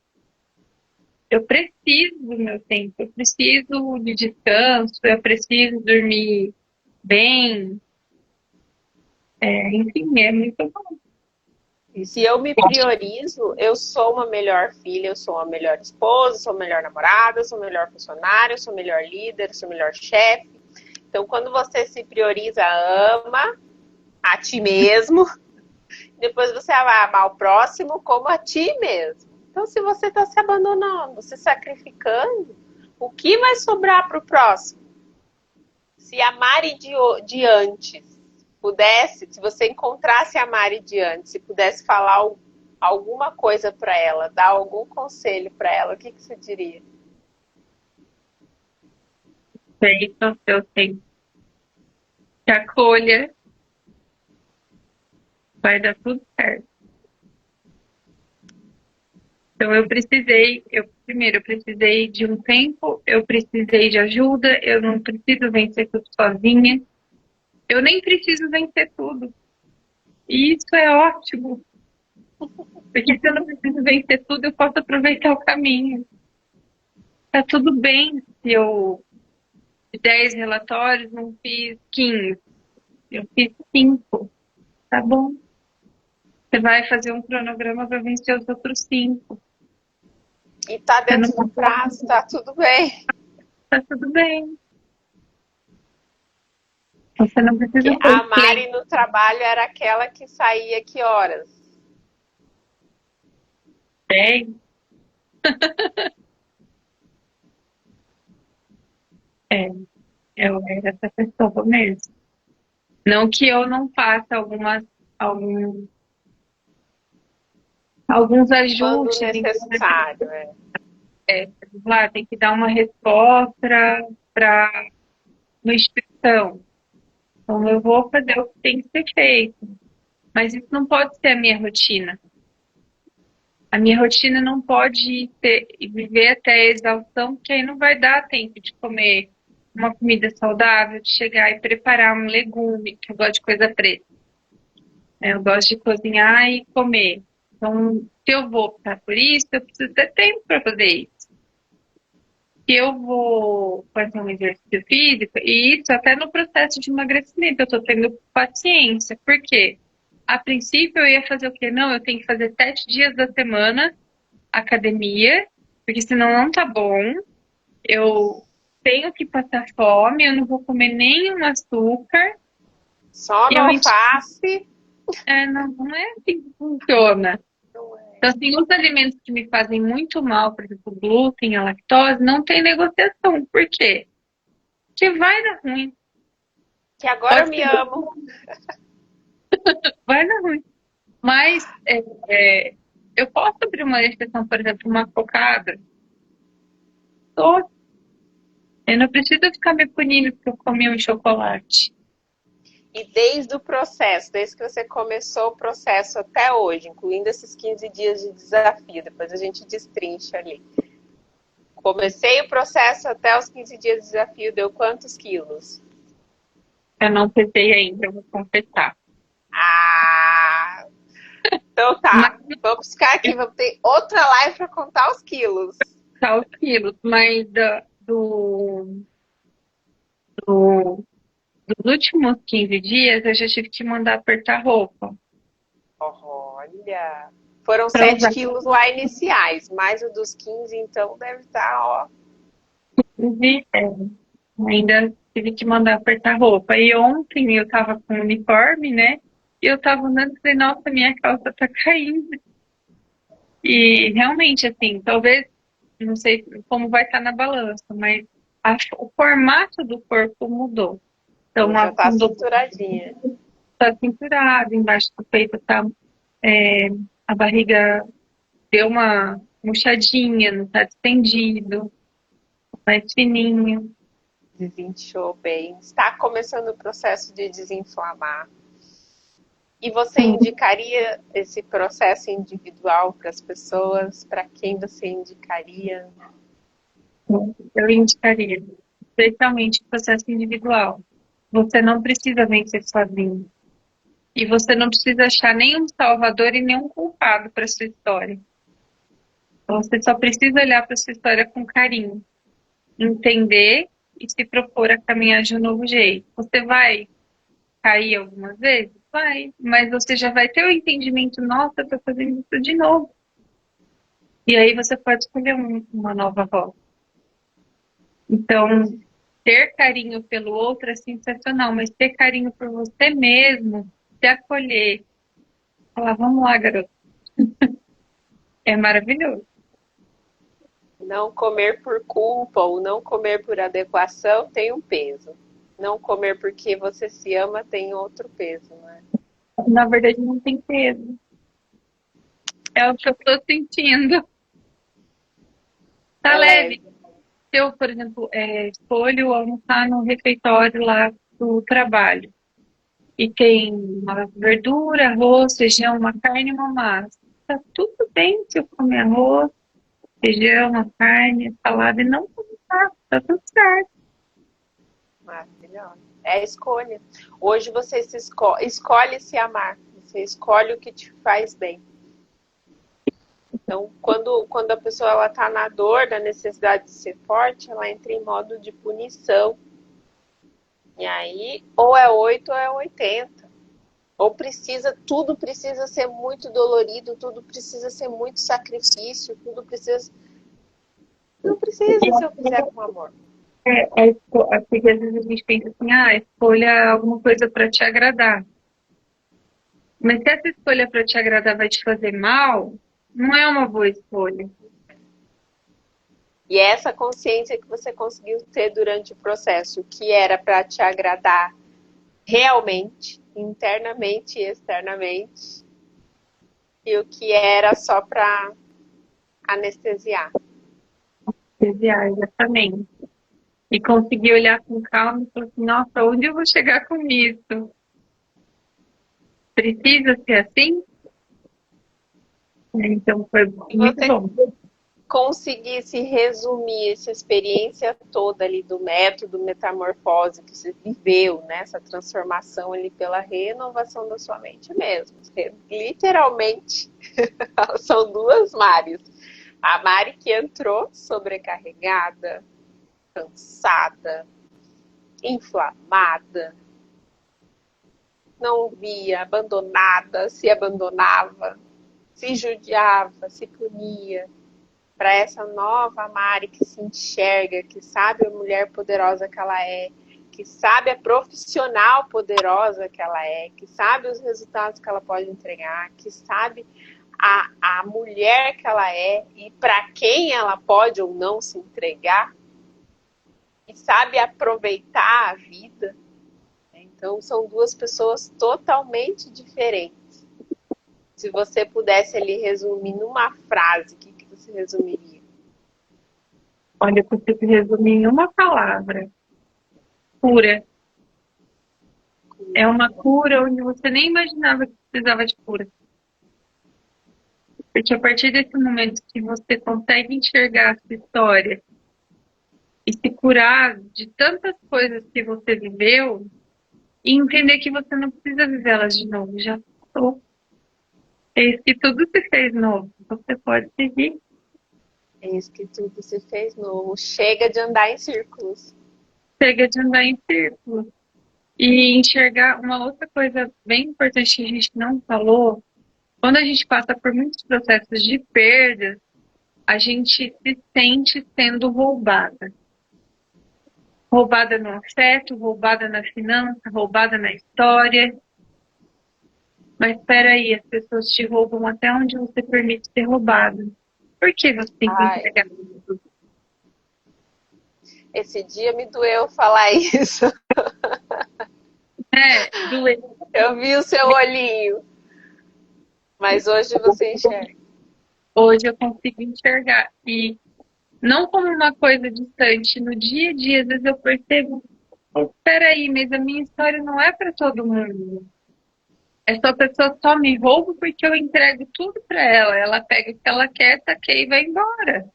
Eu preciso do meu tempo, eu preciso de descanso, eu preciso dormir bem. Enfim, é muito bom. E se eu me priorizo, eu sou uma melhor filha, eu sou uma melhor esposa, eu sou uma melhor namorada, eu sou uma melhor funcionária, eu sou uma melhor líder, eu sou uma melhor chefe. Então, quando você se prioriza, ama a ti mesmo, depois você vai amar o próximo como a ti mesmo. Então, se você está se abandonando, se sacrificando, o que vai sobrar para o próximo? Se a Mari de antes pudesse, se você encontrasse a Mari de antes, se pudesse falar alguma coisa para ela, dar algum conselho para ela, o que você diria? Feito, eu tenho que acolha, vai dar tudo certo. Então primeiro eu precisei de um tempo, eu precisei de ajuda, eu não preciso vencer tudo sozinha, eu nem preciso vencer tudo. E isso é ótimo, porque se eu não preciso vencer tudo, eu posso aproveitar o caminho. Tá tudo bem se eu de 10 relatórios não fiz 15, eu fiz 5, tá bom? Você vai fazer um cronograma para vencer os outros 5. E tá Você não dentro do prazo, tá tudo bem. tá tudo bem. Você não precisa Que ser a Mari no trabalho era aquela que saía que horas? 10. É, eu era essa pessoa mesmo. Não que eu não faça alguns, alguns Quando ajustes, necessário, é. lá tem que dar uma resposta para uma instituição. Então eu vou fazer o que tem que ser feito. Mas isso não pode ser a minha rotina. A minha rotina não pode viver até a exaustão, porque aí não vai dar tempo de comer uma comida saudável, de chegar e preparar um legume, que eu gosto de coisa preta. Eu gosto de cozinhar e comer. Então, se eu vou optar por isso, eu preciso ter tempo para fazer isso. Se eu vou fazer um exercício físico, e isso até no processo de emagrecimento, eu estou tendo paciência. Por quê? A princípio, eu ia fazer o quê? Não, eu tenho que fazer 7 dias da semana academia, porque senão não tá bom. Eu tenho que passar fome, eu não vou comer nenhum açúcar. Só E no eu alface. não é assim que funciona. Não é. Então, assim, os alimentos que me fazem muito mal, por exemplo, o glúten, a lactose, não tem negociação. Por quê? Porque vai dar ruim. Que agora eu Pode me ser, amo. vai dar ruim. Mas eu posso abrir uma exceção, por exemplo, uma cocada. Tô. Eu não preciso ficar me punindo porque eu comi um chocolate. E desde o processo, desde que você começou o processo até hoje, incluindo esses 15 dias de desafio, depois a gente destrincha ali. Comecei o processo até os 15 dias de desafio, deu quantos quilos? Eu não pesei ainda, eu vou confessar. Ah! Então Mas tá, vamos ficar aqui, vamos ter outra live para contar os quilos. tá os quilos, mas do- dos últimos 15 dias eu já tive que mandar apertar roupa Olha, foram para 7 usar. quilos lá iniciais, mais o dos 15, então deve estar, ó. Inclusive, ainda tive que mandar apertar roupa. E ontem eu tava com uniforme, né? E eu tava andando e falei, nossa, minha calça tá caindo. E realmente, assim, talvez, não sei como vai estar na balança, mas o formato do corpo mudou. Então, Já tá afundou, cinturadinha. tá cinturado, embaixo do peito tá, é, a barriga deu uma murchadinha, não tá distendido, mais fininho. Desinchou bem. Está começando o processo de desinflamar. E você Sim, indicaria esse processo individual para as pessoas? Para quem você indicaria? eu indicaria, especialmente o processo individual. Você não precisa vencer sozinho. E você não precisa achar nenhum salvador e nenhum culpado para sua história. Você só precisa olhar para sua história com carinho, entender e se propor a caminhar de um novo jeito. Você vai cair algumas vezes? Vai, mas você já vai ter o entendimento, nossa, eu tô fazendo isso de novo. E aí você pode escolher uma nova rota. Então, ter carinho pelo outro é sensacional, mas ter carinho por você mesmo, se acolher, falar, vamos lá, garoto, é maravilhoso. Não comer por culpa ou não comer por adequação tem um peso. Não comer porque você se ama tem outro peso, não é? Na verdade, não tem peso. É o que eu tô sentindo. Tá É leve. leve. Se eu, por exemplo, escolho almoçar no refeitório lá do trabalho e tem uma verdura, arroz, feijão, uma carne e uma massa. Tá tudo bem se eu comer arroz, feijão, uma carne, salada e não comer massa. Tá tudo certo. Maravilhoso. É a escolha. Hoje você escolhe se amar. Você escolhe o que te faz bem. Então, quando a pessoa está na dor, da necessidade de ser forte, ela entra em modo de punição. E aí, ou é 8 ou é 80. Ou tudo precisa ser muito dolorido, tudo precisa ser muito sacrifício, tudo precisa. Não precisa se eu fizer com amor. Porque às vezes a gente pensa assim, escolha alguma coisa para te agradar. Mas se essa escolha para te agradar vai te fazer mal, não é uma boa escolha. E essa consciência que você conseguiu ter durante o processo, que era para te agradar realmente, internamente e externamente, e o que era só para anestesiar. Exatamente. E conseguir olhar com calma e falar assim, nossa, onde eu vou chegar com isso? Precisa ser assim? Então foi muito bom. Conseguisse resumir essa experiência toda ali do método metamorfose que você viveu, né? Essa transformação ali pela renovação da sua mente mesmo. Literalmente, são duas Maris. A Mari que entrou sobrecarregada, cansada, inflamada, não via, abandonada, se abandonava, se judiava, se punia. Para essa nova Mari que se enxerga, que sabe a mulher poderosa que ela é, que sabe a profissional poderosa que ela é, que sabe os resultados que ela pode entregar, que sabe a mulher que ela é e para quem ela pode ou não se entregar, e sabe aproveitar a vida. Então, são duas pessoas totalmente diferentes. Se você pudesse ali resumir numa frase, o que você resumiria? Olha, eu consigo resumir em uma palavra. Cura. É uma cura onde você nem imaginava que precisava de cura. Porque a partir desse momento que você consegue enxergar a sua história e se curar de tantas coisas que você viveu e entender que você não precisa vivê-las de novo, já passou. É isso que tudo se fez novo. Você pode seguir. É isso que tudo se fez novo. Chega de andar em círculos. Chega de andar em círculos. E enxergar uma outra coisa bem importante que a gente não falou, quando a gente passa por muitos processos de perda, a gente se sente sendo roubada. Roubada no afeto, roubada na finança, roubada na história. Mas espera aí, as pessoas te roubam até onde você permite ser roubado. Por que você tem que entregar isso? Esse dia me doeu falar isso. Doeu. Eu vi o seu olhinho. Mas hoje você enxerga. Hoje eu consigo enxergar. E não como uma coisa distante. No dia a dia, às vezes eu percebo, espera aí, mas a minha história não é para todo mundo. Essa pessoa só me rouba porque eu entrego tudo para ela. Ela pega o que ela quer, taqueia e vai embora.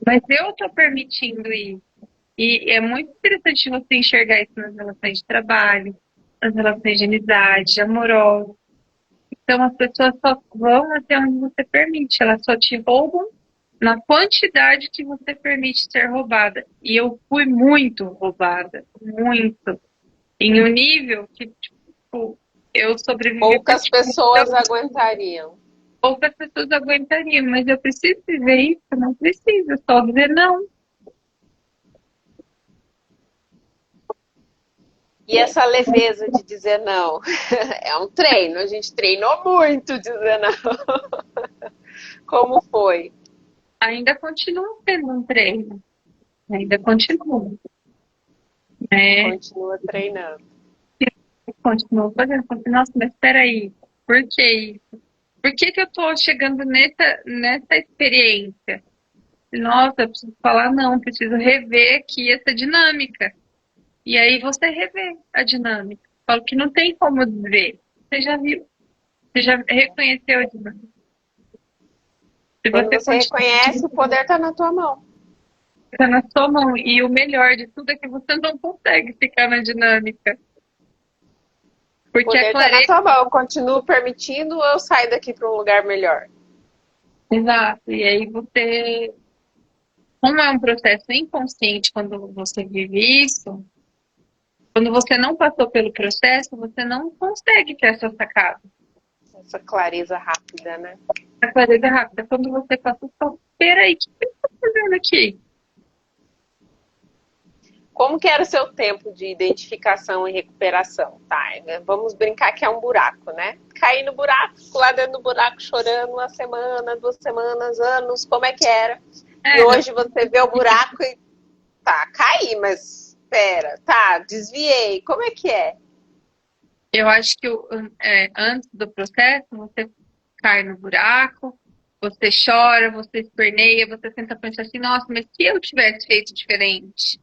Mas eu estou permitindo isso. E é muito interessante você enxergar isso nas relações de trabalho, nas relações de amizade, amorosas. Então as pessoas só vão até onde você permite. Elas só te roubam na quantidade que você permite ser roubada. E eu fui muito roubada. Muito. Em um nível que, tipo, eu sobrevivi. Poucas pessoas aguentariam. Poucas pessoas aguentariam, mas eu preciso viver isso? Não preciso, só dizer não. E essa leveza de dizer não? É um treino, a gente treinou muito dizer não. Como foi? Ainda continua sendo um treino, ainda continua, né? Continua treinando. Continua fazendo, nossa, mas espera aí, por que isso? Por que que eu tô chegando nessa experiência? Nossa, eu preciso falar não, preciso rever aqui essa dinâmica. E aí você revê a dinâmica. Falo que não tem como desver. Você já viu, você já reconheceu a dinâmica. Se Quando você você reconhece, o poder está na tua mão. fica na sua mão. E o melhor de tudo é que você não consegue ficar na dinâmica. O Porque poder a está na clareza. tua mão. Eu continuo permitindo ou eu saio daqui para um lugar melhor? Exato. E aí você. Como é um processo inconsciente quando você vive isso, quando você não passou pelo processo, você não consegue ter essa sacada. Essa clareza rápida, né? A clareza rápida. Quando você passa, você fala, peraí, o que eu estou fazendo aqui? Como que era o seu tempo de identificação e recuperação? Tá, vamos brincar que é um buraco, né? Cair no buraco, lá dentro do buraco chorando uma semana, 2 semanas, anos, como é que era? E Era. hoje você vê o buraco e tá, caí, mas espera, tá, desviei, como é que é? Eu acho que antes do processo, você cai no buraco, você chora, você esperneia, você tenta pensar assim, nossa, mas se eu tivesse feito diferente?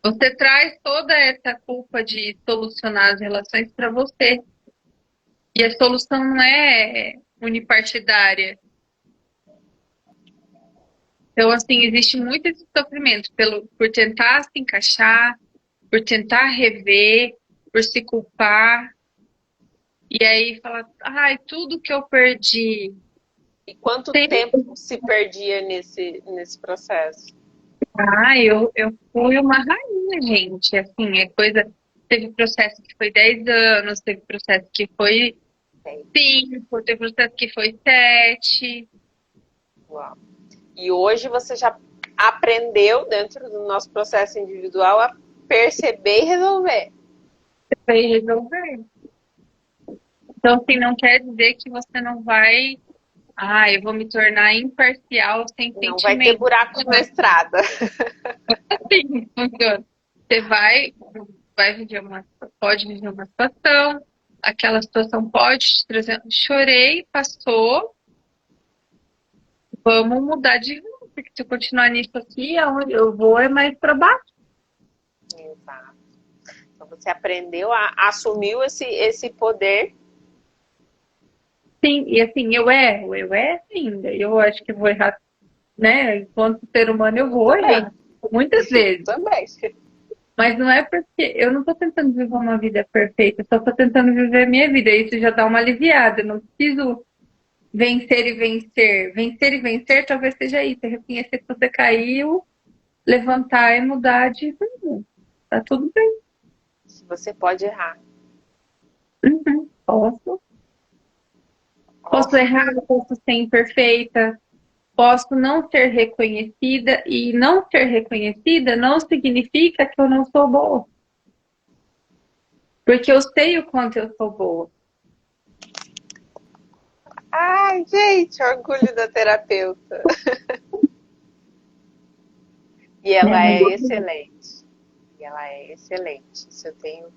Você traz toda essa culpa de solucionar as relações para você. E a solução não é unipartidária. Então, assim, existe muito esse sofrimento por tentar se encaixar, por tentar rever, por se culpar. E aí falar, ai, tudo que eu perdi. E quanto Tem... tempo se perdia nesse processo? Ah, eu fui uma rainha, gente. Assim, é coisa. Teve processo que foi 10 anos, teve processo que foi Tem. 5, teve processo que foi 7. Uau. E hoje você já aprendeu, dentro do nosso processo individual, a perceber e resolver. Foi resolver. Então, assim, não quer dizer que você não vai. Ah, eu vou me tornar imparcial sem Não vai ter sentimento. buracos na estrada. Assim funciona. Você vai viver pode viver uma situação, aquela situação pode te trazer. Chorei, passou, vamos mudar de rumo, porque se eu continuar nisso aqui, aonde eu vou é mais para baixo. Exato. Então você aprendeu assumiu esse poder. Sim, e assim, eu erro ainda. Eu acho que eu vou errar, né? Enquanto ser humano, eu vou Também. errar. Muitas vezes. Também. Mas não é porque eu não estou tentando viver uma vida perfeita, eu só estou tentando viver a minha vida. Isso já dá uma aliviada. Eu não preciso vencer e vencer. Vencer e vencer talvez seja isso. É reconhecer que você caiu, levantar e mudar de rumo. Tá tudo bem. Você pode errar. Uhum. Posso errar, posso ser imperfeita, posso não ser reconhecida. E não ser reconhecida não significa que eu não sou boa. Porque eu sei o quanto eu sou boa. Ai, gente, orgulho da terapeuta. E ela é excelente. E ela é excelente. Isso eu tenho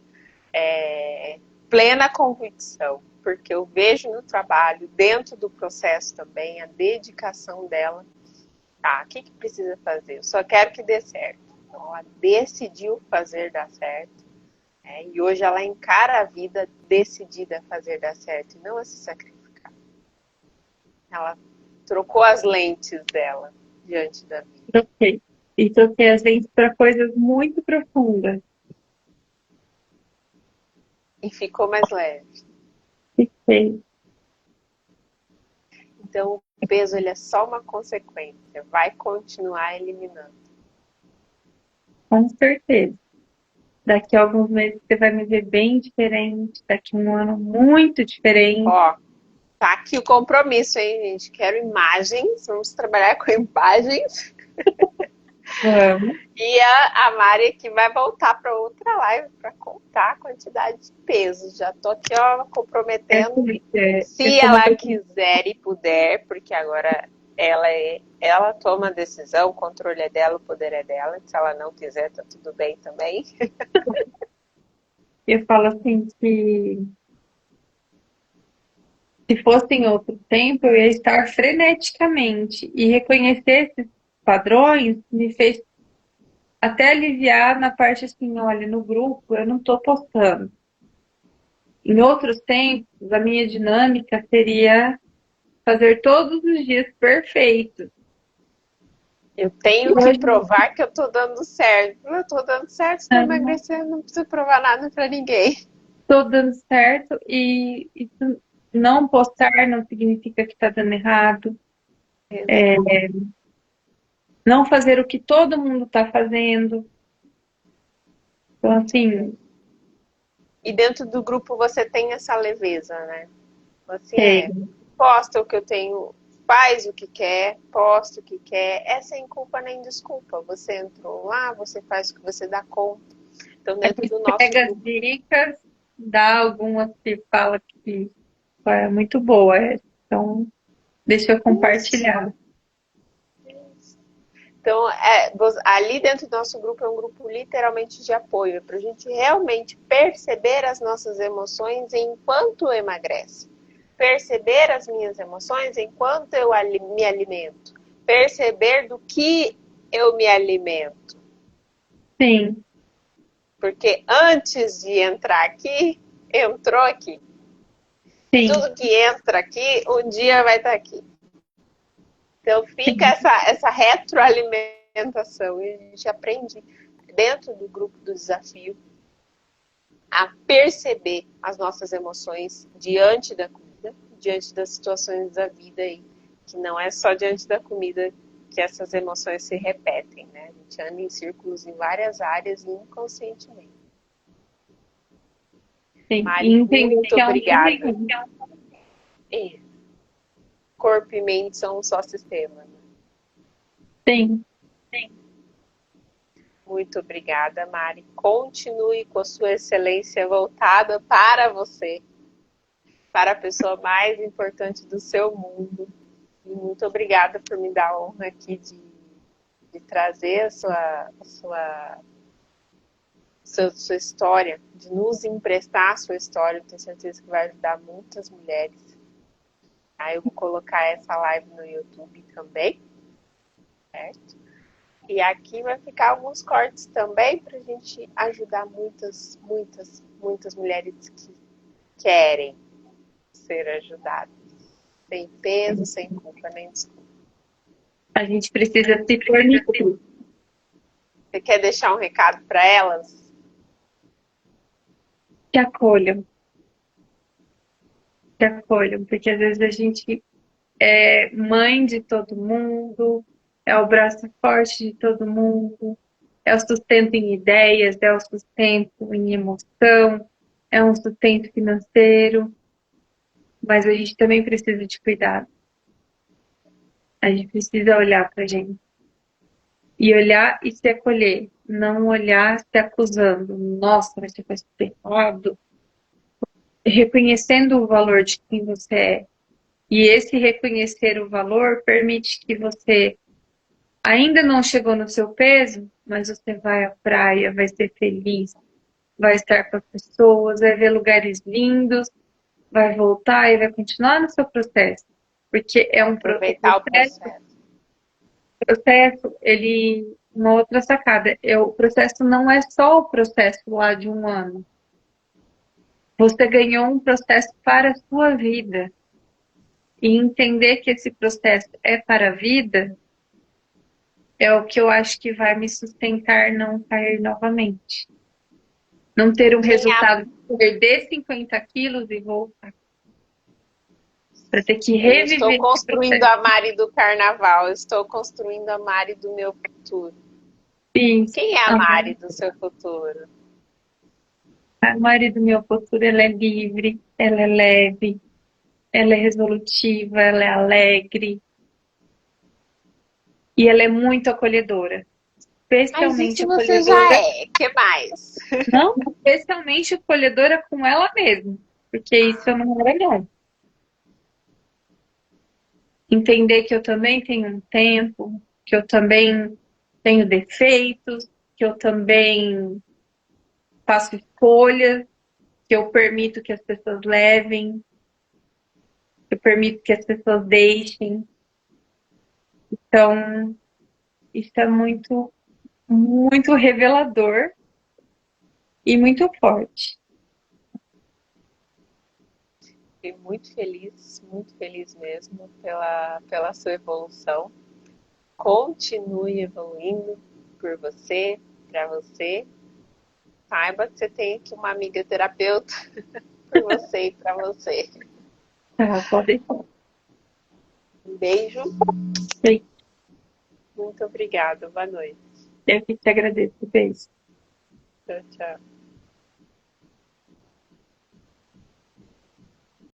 plena convicção. Porque eu vejo no trabalho, dentro do processo também, a dedicação dela. Tá, o que precisa fazer? Eu só quero que dê certo. Então, ela decidiu fazer dar certo. E hoje ela encara a vida decidida a fazer dar certo e não a se sacrificar. Ela trocou as lentes dela diante da vida. Troquei. E troquei as lentes para coisas muito profundas. E ficou mais leve. Fiquei. Então, o peso ele é só uma consequência. Vai continuar eliminando. Com certeza. Daqui a alguns meses você vai me ver bem diferente. Daqui a um ano muito diferente. Ó, tá aqui o compromisso, hein, gente? Quero imagens. Vamos trabalhar com imagens. Vamos. E a Mari que vai voltar para outra live para contar a quantidade de peso. Já tô aqui, ó, comprometendo. Se ela quiser e puder, porque agora ela toma a decisão, o controle é dela, o poder é dela. Se ela não quiser, tá tudo bem também. Eu falo assim que se fosse em outro tempo, eu ia estar freneticamente. E reconhecer esses padrões me fez até aliviar na parte assim, olha, no grupo eu não estou postando. Em outros tempos, a minha dinâmica seria fazer todos os dias perfeitos. Eu tenho que provar que eu tô dando certo. Eu tô dando certo, estou emagrecendo, não preciso provar nada para ninguém. Estou dando certo e isso não postar não significa que está dando errado. Não fazer o que todo mundo está fazendo. Então, assim, E dentro do grupo você tem essa leveza, né? Assim, tem. posta o que eu tenho, faz o que quer, posta o que quer. É sem culpa nem desculpa. Você entrou lá, você faz o que você dá conta. Então, dentro do nosso Pega as grupo, dicas, dá algumas que fala que é muito boa. Então, deixa eu compartilhar. então, ali dentro do nosso grupo é um grupo literalmente de apoio, para a gente realmente perceber as nossas emoções enquanto emagrece. Perceber as minhas emoções enquanto eu me alimento. Perceber do que eu me alimento. Sim. Porque antes de entrar aqui, entrou aqui. Sim. Tudo que entra aqui, um dia vai estar aqui. Então fica essa retroalimentação. E a gente aprende dentro do grupo do desafio a perceber as nossas emoções diante da comida, diante das situações da vida aí, que não é só diante da comida que essas emoções se repetem, né? A gente anda em círculos em várias áreas inconscientemente. Sim. Mari, muito obrigada. É. Corpo e mente são um só sistema. Né? Sim. Muito obrigada, Mari. Continue com a sua excelência voltada para você, para a pessoa mais importante do seu mundo. E muito obrigada por me dar a honra aqui de trazer sua história, de nos emprestar a sua história. Eu tenho certeza que vai ajudar muitas mulheres. Aí eu vou colocar essa live no YouTube também, certo? E aqui vai ficar alguns cortes também para a gente ajudar muitas mulheres que querem ser ajudadas. Sem peso, sem culpa, nem desculpa. A gente precisa se permitir. Você quer deixar um recado para elas? Que acolham. Que acolham, porque às vezes a gente é mãe de todo mundo, é o braço forte de todo mundo, é o sustento em ideias, é o sustento em emoção, é um sustento financeiro, mas a gente também precisa de cuidado. A gente precisa olhar pra gente. E olhar e se acolher, não olhar se acusando. Nossa, mas você faz tudo errado. Reconhecendo o valor de quem você é. E esse reconhecer o valor permite que você ainda não chegou no seu peso, mas você vai à praia, vai ser feliz, vai estar com as pessoas, vai ver lugares lindos, vai voltar e vai continuar no seu processo. Porque é um Aproveitar o processo, ele, uma outra sacada, o processo não é só o processo lá de um ano. Você ganhou um processo para a sua vida. E entender que esse processo é para a vida é o que eu acho que vai me sustentar não cair novamente. Não ter um resultado de perder 50 quilos e voltar. Para ter que reviver. Eu estou construindo a Mari do carnaval, eu estou construindo a Mari do meu futuro. Sim. Quem é a Mari do seu futuro? A Mari do meu futuro, ela é livre, ela é leve, ela é resolutiva, ela é alegre. E ela é muito acolhedora. Mas especialmente isso você já acolhedora. é. Que mais? Não, especialmente acolhedora com ela mesma, porque isso eu não era, não. Entender que eu também tenho um tempo, que eu também tenho defeitos, que eu também faço escolhas, que eu permito que as pessoas levem, que eu permito que as pessoas deixem. Então, isso é muito, muito revelador e muito forte. Fiquei muito feliz mesmo pela sua evolução. Continue evoluindo por você, para você. Saiba que você tem aqui uma amiga terapeuta por você e para você. Tá, pode Um beijo, ser. muito obrigada, boa noite. Eu que te agradeço. Beijo. Tchau, tchau.